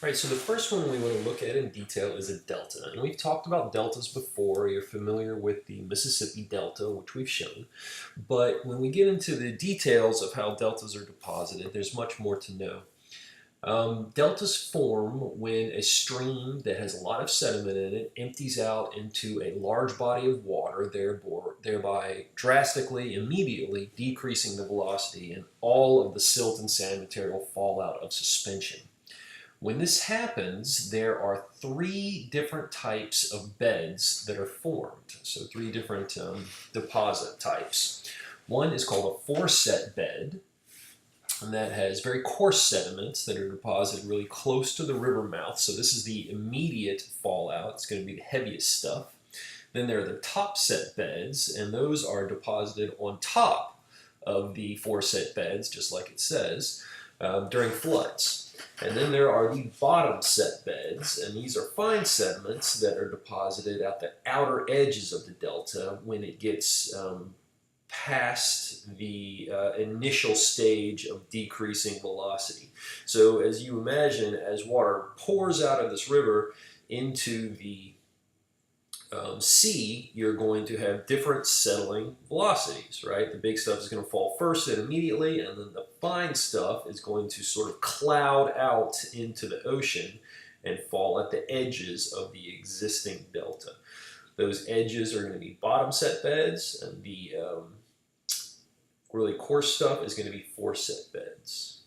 All right, so the first one we want to look at in detail is a delta. And we've talked about deltas before. You're familiar with the Mississippi Delta, which we've shown. But when we get into the details of how deltas are deposited, there's much more to know. Deltas form when a stream that has a lot of sediment in it empties out into a large body of water, thereby drastically, immediately decreasing the velocity, and all of the silt and sand material fall out of suspension. When this happens, there are three different types of beds that are formed. So three different deposit types. One is called a foreset bed, and that has very coarse sediments that are deposited really close to the river mouth. So this is the immediate fallout. It's going to be the heaviest stuff. Then there are the topset beds, and those are deposited on top of the foreset beds, just like it says, during floods. And then there are the bottom set beds, and these are fine sediments that are deposited at the outer edges of the delta when it gets past the initial stage of decreasing velocity. So as you imagine, as water pours out of this river into the sea, you're going to have different settling velocities, right? The big stuff is going to fall first and immediately, and then the fine stuff is going to sort of cloud out into the ocean and fall at the edges of the existing delta. Those edges are going to be bottom set beds, and the really coarse stuff is going to be foreset beds.